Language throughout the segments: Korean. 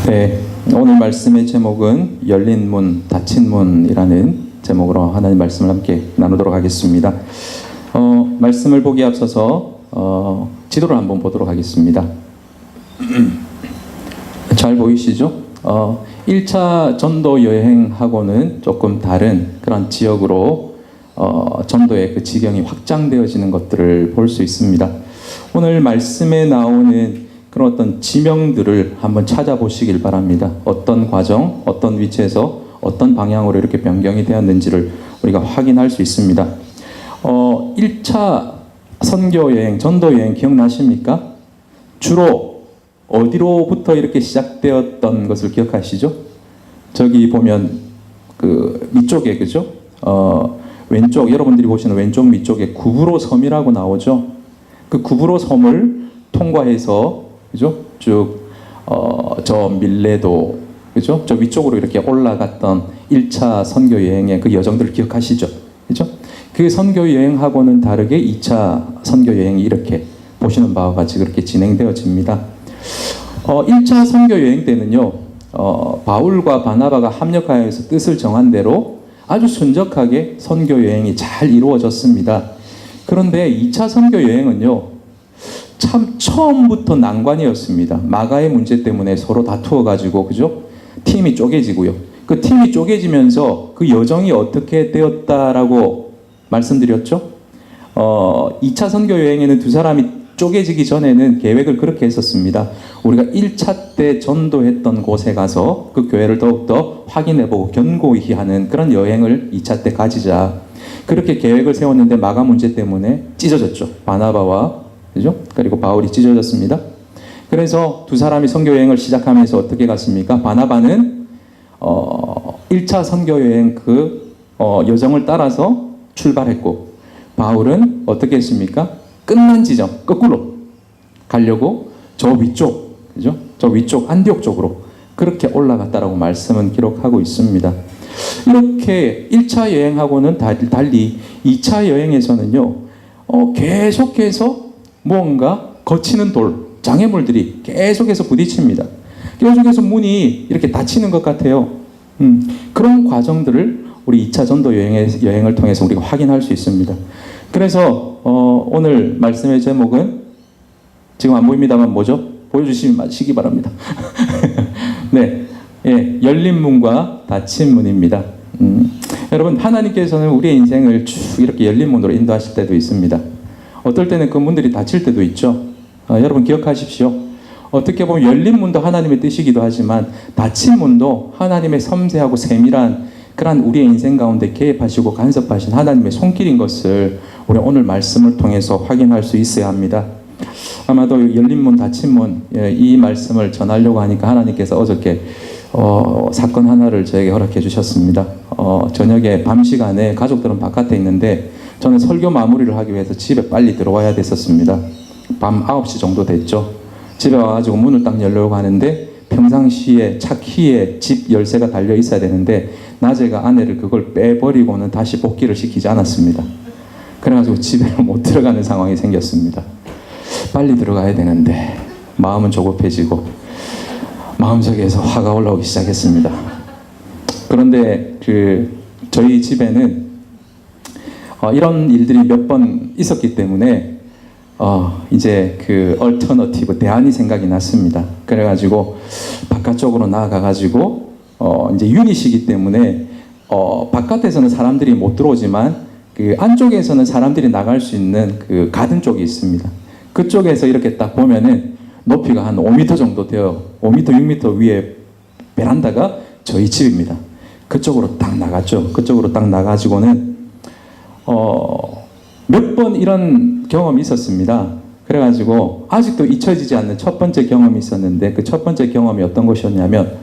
네, 오늘 말씀의 제목은 열린 문, 닫힌 문이라는 제목으로 하나님 말씀을 함께 나누도록 하겠습니다. 말씀을 보기에 앞서서 지도를 한번 보도록 하겠습니다. 잘 보이시죠? 1차 전도 여행하고는 조금 다른 그런 지역으로 전도의 그 지경이 확장되어지는 것들을 볼 수 있습니다. 오늘 말씀에 나오는 그런 어떤 지명들을 한번 찾아보시길 바랍니다. 어떤 과정, 어떤 위치에서 어떤 방향으로 이렇게 변경이 되었는지를 우리가 확인할 수 있습니다. 1차 선교여행, 전도여행 기억나십니까? 주로 어디로부터 이렇게 시작되었던 것을 기억하시죠? 저기 보면 그 밑쪽에, 그죠? 왼쪽, 여러분들이 보시는 왼쪽 밑쪽에 구브로 섬이라고 나오죠? 그 구브로 섬을 통과해서, 그죠? 쭉, 저 밀레도, 그죠? 저 위쪽으로 이렇게 올라갔던 1차 선교 여행의 그 여정들을 기억하시죠? 그죠? 그 선교 여행하고는 다르게 2차 선교 여행이 이렇게 보시는 바와 같이 그렇게 진행되어집니다. 1차 선교 여행 때는요, 바울과 바나바가 합력하여서 뜻을 정한 대로 아주 순적하게 선교 여행이 잘 이루어졌습니다. 그런데 2차 선교 여행은요, 참 처음부터 난관이었습니다. 마가의 문제 때문에 서로 다투어가지고, 그죠? 팀이 쪼개지고요. 그 팀이 쪼개지면서 그 여정이 어떻게 되었다라고 말씀드렸죠? 2차 선교 여행에는 두 사람이 쪼개지기 전에는 계획을 그렇게 했었습니다. 우리가 1차 때 전도했던 곳에 가서 그 교회를 더욱더 확인해보고 견고히 하는 그런 여행을 2차 때 가지자. 그렇게 계획을 세웠는데 마가 문제 때문에 찢어졌죠. 바나바와, 그죠? 그리고 바울이 찢어졌습니다. 그래서 두 사람이 선교 여행을 시작하면서 어떻게 갔습니까? 바나바는 1차 선교 여행 그 여정을 따라서 출발했고, 바울은 어떻게 했습니까? 끝난 지점 거꾸로 가려고 저 위쪽, 그죠? 저 위쪽 안디옥 쪽으로 그렇게 올라갔다라고 말씀은 기록하고 있습니다. 이렇게 1차 여행하고는 달리 2차 여행에서는요, 계속해서 무언가 거치는 돌, 장애물들이 계속해서 부딪힙니다. 계속해서 문이 이렇게 닫히는 것 같아요. 그런 과정들을 우리 2차 전도 여행을 통해서 우리가 확인할 수 있습니다. 그래서 오늘 말씀의 제목은 지금 안 보입니다만 뭐죠? 보여주시기 바랍니다. 네, 예, 열린 문과 닫힌 문입니다. 여러분, 하나님께서는 우리의 인생을 쭉 이렇게 열린 문으로 인도하실 때도 있습니다. 어떨 때는 그 문들이 닫힐 때도 있죠. 여러분 기억하십시오. 어떻게 보면 열린 문도 하나님의 뜻이기도 하지만 닫힌 문도 하나님의 섬세하고 세밀한 그러한 우리의 인생 가운데 개입하시고 간섭하신 하나님의 손길인 것을 우리 오늘 말씀을 통해서 확인할 수 있어야 합니다. 아마도 열린 문, 닫힌 문, 이 말씀을 전하려고 하니까 하나님께서 어저께 사건 하나를 저에게 허락해 주셨습니다. 저녁에 밤 시간에 가족들은 바깥에 있는데 저는 설교 마무리를 하기 위해서 집에 빨리 들어와야 됐었습니다. 밤 9시 정도 됐죠. 집에 와가지고 문을 딱 열려고 하는데 평상시에 차 키에 집 열쇠가 달려 있어야 되는데 낮에가 아내를 그걸 빼버리고는 다시 복귀를 시키지 않았습니다. 그래가지고 집에 못 들어가는 상황이 생겼습니다. 빨리 들어가야 되는데 마음은 조급해지고 마음속에서 화가 올라오기 시작했습니다. 그런데 저희 집에는 이런 일들이 몇 번 있었기 때문에 이제 그 얼터너티브 대안이 생각이 났습니다. 그래가지고 바깥쪽으로 나아가가지고 이제 유닛이기 때문에 바깥에서는 사람들이 못 들어오지만 그 안쪽에서는 사람들이 나갈 수 있는 그 가든 쪽이 있습니다. 그쪽에서 이렇게 딱 보면은 높이가 한 5m 정도 돼요. 5m, 6m 위에 베란다가 저희 집입니다. 그쪽으로 딱 나갔죠. 그쪽으로 딱 나가지고는 몇 번 이런 경험이 있었습니다. 그래가지고 아직도 잊혀지지 않는 첫 번째 경험이 있었는데 그 첫 번째 경험이 어떤 것이었냐면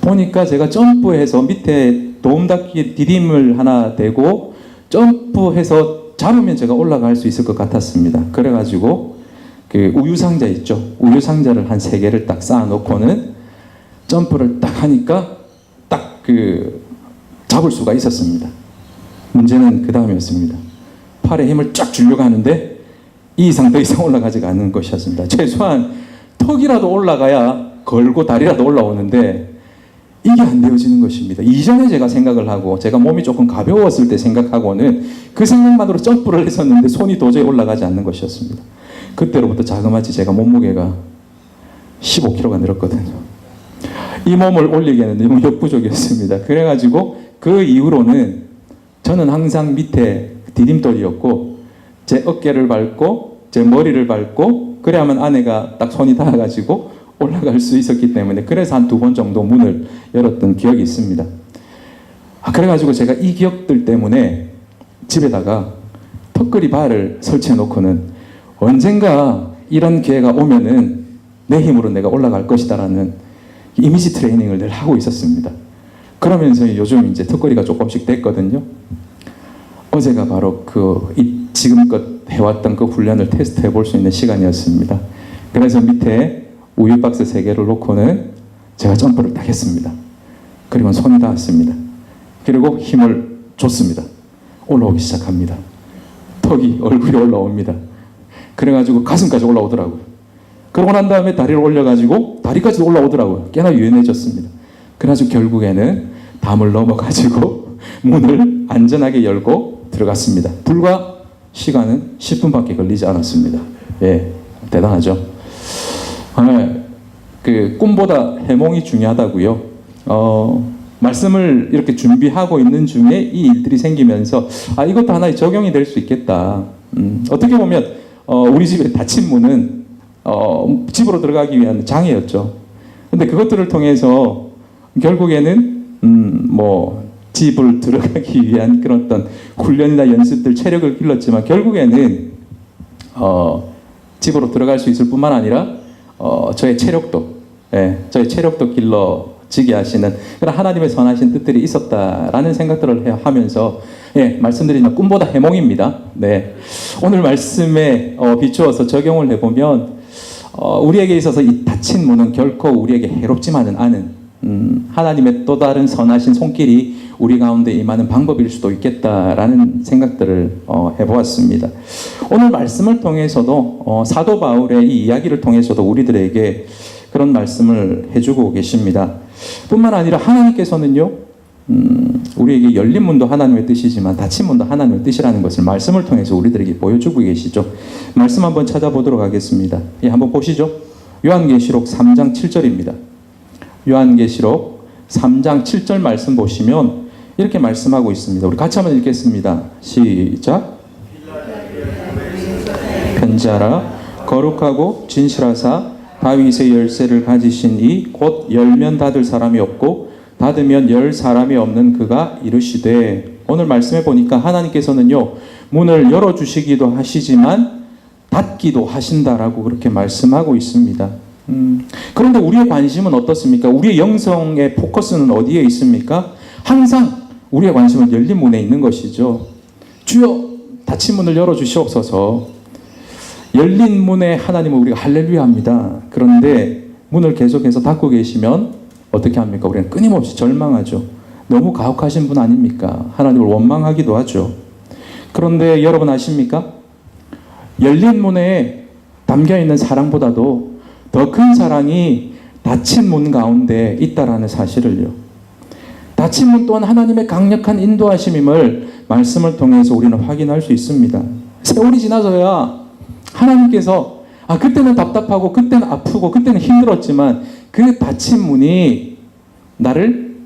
보니까 제가 점프해서 밑에 도움닫기 디딤을 하나 대고 점프해서 잡으면 제가 올라갈 수 있을 것 같았습니다. 그래가지고 그 우유 상자 있죠. 우유 상자를 한 3개를 딱 쌓아놓고는 점프를 딱 하니까 딱 잡을 수가 있었습니다. 문제는 그 다음이었습니다. 팔에 힘을 쫙 주려고 하는데 이 이상 더 이상 올라가지가 않는 것이었습니다. 최소한 턱이라도 올라가야 걸고 다리라도 올라오는데 이게 안 되어지는 것입니다. 이전에 제가 생각을 하고 제가 몸이 조금 가벼웠을 때 생각하고는 그 생각만으로 점프를 했었는데 손이 도저히 올라가지 않는 것이었습니다. 그때로부터 자그마치 제가 몸무게가 15kg가 늘었거든요. 이 몸을 올리기에는 너무 역부족이었습니다. 그래가지고 그 이후로는 저는 항상 밑에 디딤돌이었고 제 어깨를 밟고 제 머리를 밟고 그래야만 아내가 딱 손이 닿아가지고 올라갈 수 있었기 때문에 그래서 한 2번 정도 문을 열었던 기억이 있습니다. 그래가지고 제가 이 기억들 때문에 집에다가 턱걸이 바를 설치해 놓고는 언젠가 이런 기회가 오면은 내 힘으로 내가 올라갈 것이다라는 이미지 트레이닝을 늘 하고 있었습니다. 그러면서 요즘 이제 턱걸이가 조금씩 됐거든요. 어제가 바로 지금껏 해왔던 그 훈련을 테스트해 볼 수 있는 시간이었습니다. 그래서 밑에 우유 박스 3개를 놓고는 제가 점프를 딱 했습니다. 그리고 손이 닿았습니다. 그리고 힘을 줬습니다. 올라오기 시작합니다. 턱이 얼굴이 올라옵니다. 그래가지고 가슴까지 올라오더라고요. 그러고 난 다음에 다리를 올려가지고 다리까지 올라오더라고요. 꽤나 유연해졌습니다. 그래가지고 결국에는 담을 넘어가지고 문을 안전하게 열고 들어갔습니다. 불과 시간은 10분밖에 걸리지 않았습니다. 예, 대단하죠. 꿈보다 해몽이 중요하다고요. 말씀을 이렇게 준비하고 있는 중에 이 일들이 생기면서 이것도 하나의 적용이 될 수 있겠다. 어떻게 보면 우리 집의 닫힌 문은 집으로 들어가기 위한 장애였죠. 근데 그것들을 통해서 결국에는 집을 들어가기 위한 그런 어떤 훈련이나 연습들, 체력을 길렀지만 결국에는 집으로 들어갈 수 있을 뿐만 아니라 저의 체력도 길러지게 하시는 그런 하나님의 선하신 뜻들이 있었다라는 생각들을 하면서 말씀드리는 꿈보다 해몽입니다. 네, 오늘 말씀에 비추어서 적용을 해보면 우리에게 있어서 이 닫힌 문은 결코 우리에게 해롭지만은 않은 하나님의 또 다른 선하신 손길이 우리 가운데 임하는 방법일 수도 있겠다라는 생각들을 해보았습니다. 오늘 말씀을 통해서도 사도 바울의 이 이야기를 통해서도 우리들에게 그런 말씀을 해주고 계십니다. 뿐만 아니라 하나님께서는요, 우리에게 열린 문도 하나님의 뜻이지만 닫힌 문도 하나님의 뜻이라는 것을 말씀을 통해서 우리들에게 보여주고 계시죠. 말씀 한번 찾아보도록 하겠습니다. 한번 보시죠. 요한계시록 3장 7절입니다. 요한계시록 3장 7절 말씀 보시면 이렇게 말씀하고 있습니다. 우리 같이 한번 읽겠습니다. 시작. 편지하라. 거룩하고 진실하사 다윗의 열쇠를 가지신 이 곧 열면 닫을 사람이 없고 닫으면 열 사람이 없는 그가 이르시되, 오늘 말씀해 보니까 하나님께서는요, 문을 열어주시기도 하시지만 닫기도 하신다라고 그렇게 말씀하고 있습니다. 그런데 우리의 관심은 어떻습니까? 우리의 영성의 포커스는 어디에 있습니까? 항상 우리의 관심은 열린 문에 있는 것이죠. 주여 닫힌 문을 열어주시옵소서. 열린 문에 하나님은 우리가 할렐루야 합니다. 그런데 문을 계속해서 닫고 계시면 어떻게 합니까? 우리는 끊임없이 절망하죠. 너무 가혹하신 분 아닙니까? 하나님을 원망하기도 하죠. 그런데 여러분 아십니까? 열린 문에 담겨있는 사랑보다도 더 큰 사랑이 닫힌 문 가운데 있다라는 사실을요. 닫힌 문 또한 하나님의 강력한 인도하심임을 말씀을 통해서 우리는 확인할 수 있습니다. 세월이 지나서야 하나님께서 그때는 답답하고 그때는 아프고 그때는 힘들었지만 그 닫힌 문이 나를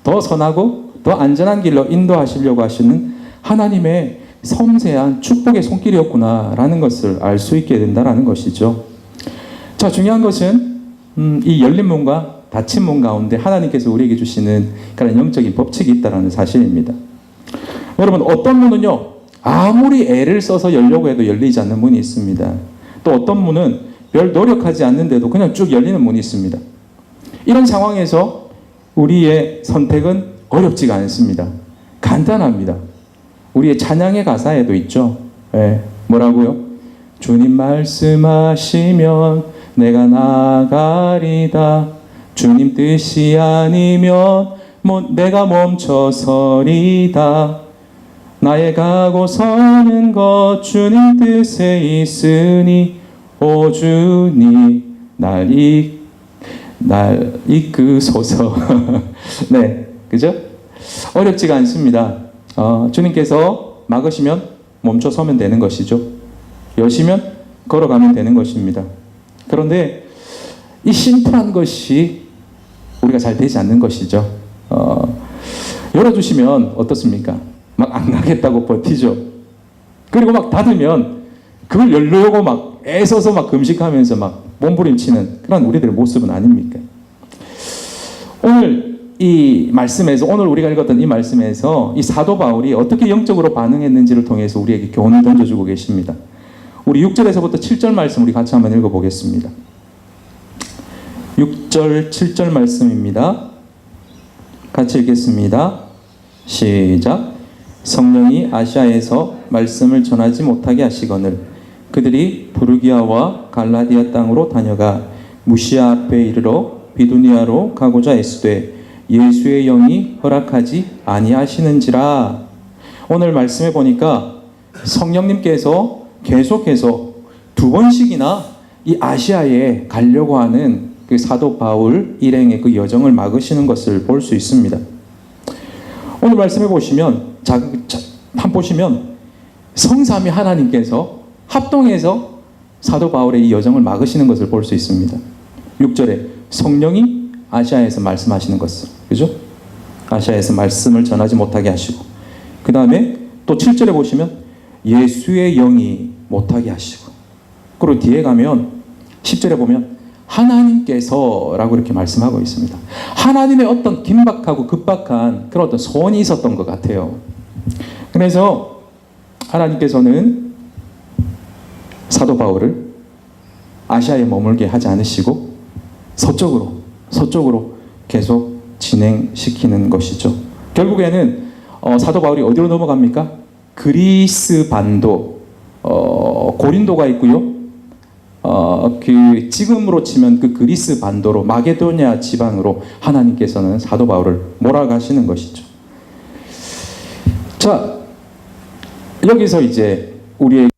더 선하고 더 안전한 길로 인도하시려고 하시는 하나님의 섬세한 축복의 손길이었구나라는 것을 알 수 있게 된다는 것이죠. 자, 중요한 것은 이 열린 문과 닫힌 문 가운데 하나님께서 우리에게 주시는 그런 영적인 법칙이 있다는 사실입니다. 여러분, 어떤 문은요, 아무리 애를 써서 열려고 해도 열리지 않는 문이 있습니다. 또 어떤 문은 별 노력하지 않는데도 그냥 쭉 열리는 문이 있습니다. 이런 상황에서 우리의 선택은 어렵지가 않습니다. 간단합니다. 우리의 찬양의 가사에도 있죠. 뭐라고요? 주님 말씀하시면 내가 나가리다. 주님 뜻이 아니면 내가 멈춰서리다. 나의 가고 서는 것 주님 뜻에 있으니 오 주님 날 날 이끄소서. 네, 그죠? 어렵지가 않습니다. 주님께서 막으시면 멈춰 서면 되는 것이죠. 여시면 걸어가면 되는 것입니다. 그런데 이 심플한 것이 우리가 잘 되지 않는 것이죠. 열어주시면 어떻습니까? 막 안 가겠다고 버티죠. 그리고 막 닫으면 그걸 열려고 막 애써서 막 금식하면서 막 몸부림치는 그런 우리들의 모습은 아닙니까? 오늘 이 말씀에서, 오늘 우리가 읽었던 이 말씀에서 이 사도 바울이 어떻게 영적으로 반응했는지를 통해서 우리에게 교훈을 던져주고 계십니다. 우리 6절에서부터 7절 말씀 우리 같이 한번 읽어보겠습니다. 6절, 7절 말씀입니다. 같이 읽겠습니다. 시작. 성령이 아시아에서 말씀을 전하지 못하게 하시거늘 그들이 부르기아와 갈라디아 땅으로 다녀가 무시아 앞에 이르러 비두니아로 가고자 애쓰되 예수의 영이 허락하지 아니하시는지라. 오늘 말씀해 보니까 성령님께서 계속해서 2번씩이나 이 아시아에 가려고 하는 그 사도 바울 일행의 그 여정을 막으시는 것을 볼 수 있습니다. 오늘 말씀해 보시면, 한 보시면 성삼위 하나님께서 합동해서 사도 바울의 이 여정을 막으시는 것을 볼 수 있습니다. 6절에 성령이 아시아에서 말씀하시는 것을, 그죠? 아시아에서 말씀을 전하지 못하게 하시고, 그 다음에 또 7절에 보시면 예수의 영이 못하게 하시고, 그리고 뒤에 가면 10절에 보면 하나님께서 라고 이렇게 말씀하고 있습니다. 하나님의 어떤 긴박하고 급박한 그런 어떤 소원이 있었던 것 같아요. 그래서 하나님께서는 사도 바울을 아시아에 머물게 하지 않으시고 서쪽으로 계속 진행시키는 것이죠. 결국에는 사도 바울이 어디로 넘어갑니까? 그리스 반도, 고린도가 있고요. 그 지금으로 치면 그 그리스 반도로 마게도냐 지방으로 하나님께서는 사도 바울을 몰아가시는 것이죠. 자, 여기서 이제 우리의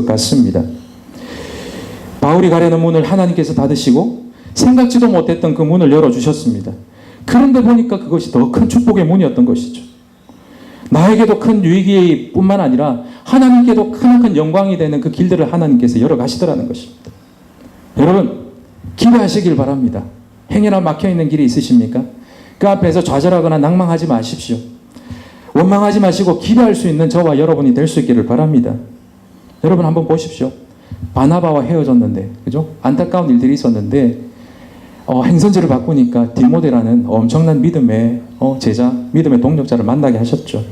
것 같습니다. 바울이 가려는 문을 하나님께서 닫으시고 생각지도 못했던 그 문을 열어주셨습니다. 그런데 보니까 그것이 더 큰 축복의 문이었던 것이죠. 나에게도 큰 유익이 뿐만 아니라 하나님께도 크나큰 영광이 되는 그 길들을 하나님께서 열어가시더라는 것입니다. 여러분, 기대하시길 바랍니다. 행여나 막혀있는 길이 있으십니까? 그 앞에서 좌절하거나 낭망하지 마십시오. 원망하지 마시고 기대할 수 있는 저와 여러분이 될 수 있기를 바랍니다. 여러분 한번 보십시오. 바나바와 헤어졌는데, 그죠? 안타까운 일들이 있었는데, 행선지를 바꾸니까 디모데라는 엄청난 믿음의 제자, 믿음의 동력자를 만나게 하셨죠.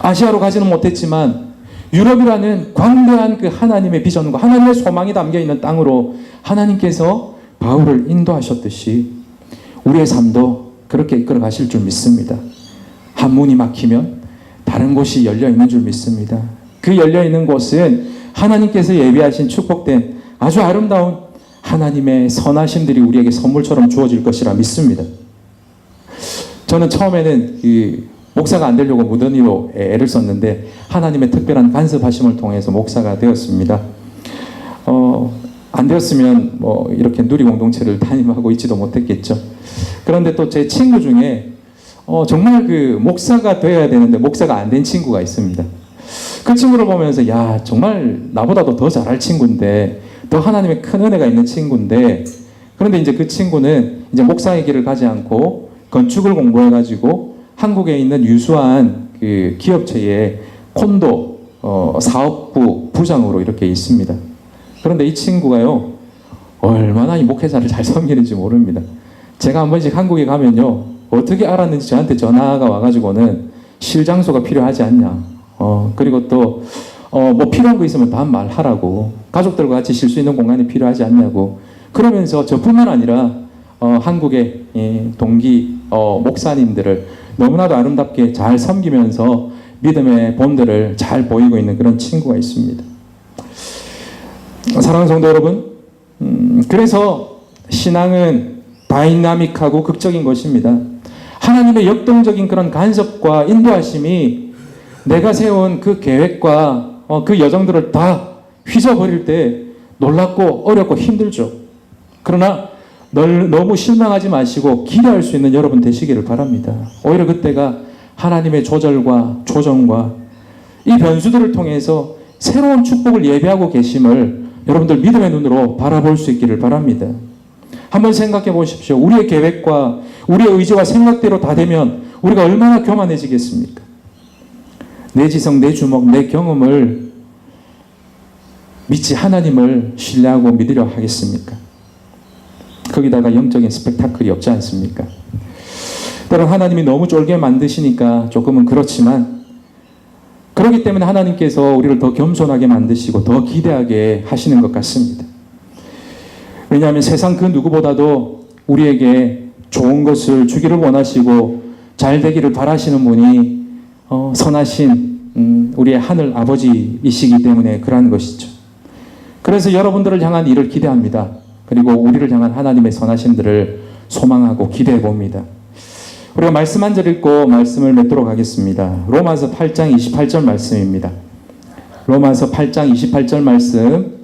아시아로 가지는 못했지만 유럽이라는 광대한 그 하나님의 비전과 하나님의 소망이 담겨있는 땅으로 하나님께서 바울을 인도하셨듯이 우리의 삶도 그렇게 이끌어 가실 줄 믿습니다. 한 문이 막히면 다른 곳이 열려있는 줄 믿습니다. 그 열려있는 곳은 하나님께서 예비하신 축복된 아주 아름다운 하나님의 선하심들이 우리에게 선물처럼 주어질 것이라 믿습니다. 저는 처음에는 목사가 안 되려고 무던히로 애를 썼는데 하나님의 특별한 간섭하심을 통해서 목사가 되었습니다. 안 되었으면 이렇게 누리 공동체를 담임하고 있지도 못했겠죠. 그런데 또 제 친구 중에 정말 그 목사가 되어야 되는데 목사가 안 된 친구가 있습니다. 그 친구를 보면서 야, 정말 나보다도 더 잘할 친구인데, 더 하나님의 큰 은혜가 있는 친구인데, 그런데 이제 그 친구는 이제 목사의 길을 가지 않고 건축을 공부해가지고 한국에 있는 유수한 그 기업체의 콘도 사업부 부장으로 이렇게 있습니다. 그런데 이 친구가요, 얼마나 이 목회자를 잘 섬기는지 모릅니다. 제가 한 번씩 한국에 가면요, 어떻게 알았는지 저한테 전화가 와가지고는 실장소가 필요하지 않냐. 그리고 또, 뭐 필요한 거 있으면 다 말하라고. 가족들과 같이 쉴 수 있는 공간이 필요하지 않냐고. 그러면서 저뿐만 아니라, 한국의 동기, 목사님들을 너무나도 아름답게 잘 섬기면서 믿음의 본들을 잘 보이고 있는 그런 친구가 있습니다. 사랑하는 성도 여러분, 그래서 신앙은 다이나믹하고 극적인 것입니다. 하나님의 역동적인 그런 간섭과 인도하심이 내가 세운 그 계획과 그 여정들을 다 휘저버릴 때 놀랍고 어렵고 힘들죠. 그러나 너무 실망하지 마시고 기대할 수 있는 여러분 되시기를 바랍니다. 오히려 그때가 하나님의 조절과 조정과 이 변수들을 통해서 새로운 축복을 예배하고 계심을 여러분들 믿음의 눈으로 바라볼 수 있기를 바랍니다. 한번 생각해 보십시오. 우리의 계획과 우리의 의지와 생각대로 다 되면 우리가 얼마나 교만해지겠습니까? 내 지성, 내 주먹, 내 경험을 믿지 하나님을 신뢰하고 믿으려 하겠습니까? 거기다가 영적인 스펙타클이 없지 않습니까? 때론 하나님이 너무 쫄게 만드시니까 조금은 그렇지만, 그렇기 때문에 하나님께서 우리를 더 겸손하게 만드시고 더 기대하게 하시는 것 같습니다. 왜냐하면 세상 그 누구보다도 우리에게 좋은 것을 주기를 원하시고 잘 되기를 바라시는 분이 선하신 우리의 하늘 아버지이시기 때문에 그러한 것이죠. 그래서 여러분들을 향한 일을 기대합니다. 그리고 우리를 향한 하나님의 선하심들을 소망하고 기대해 봅니다. 우리가 말씀 한 절 읽고 말씀을 맺도록 하겠습니다. 로마서 8장 28절 말씀입니다. 로마서 8장 28절 말씀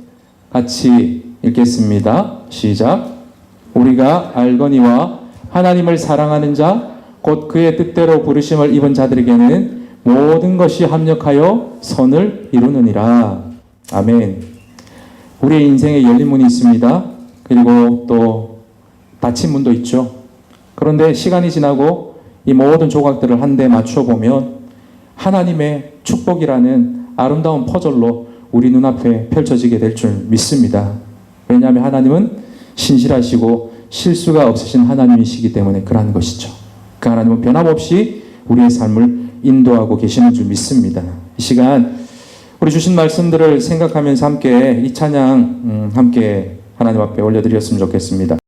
같이 읽겠습니다. 시작. 우리가 알거니와 하나님을 사랑하는 자 곧 그의 뜻대로 부르심을 입은 자들에게는 모든 것이 합력하여 선을 이루느니라. 아멘. 우리의 인생에 열린 문이 있습니다. 그리고 또 닫힌 문도 있죠. 그런데 시간이 지나고 이 모든 조각들을 한데 맞춰보면 하나님의 축복이라는 아름다운 퍼즐로 우리 눈앞에 펼쳐지게 될 줄 믿습니다. 왜냐하면 하나님은 신실하시고 실수가 없으신 하나님이시기 때문에 그러한 것이죠. 그 하나님은 변함없이 우리의 삶을 인도하고 계시는 줄 믿습니다. 이 시간 우리 주신 말씀들을 생각하면서 함께 이 찬양 함께 하나님 앞에 올려드렸으면 좋겠습니다.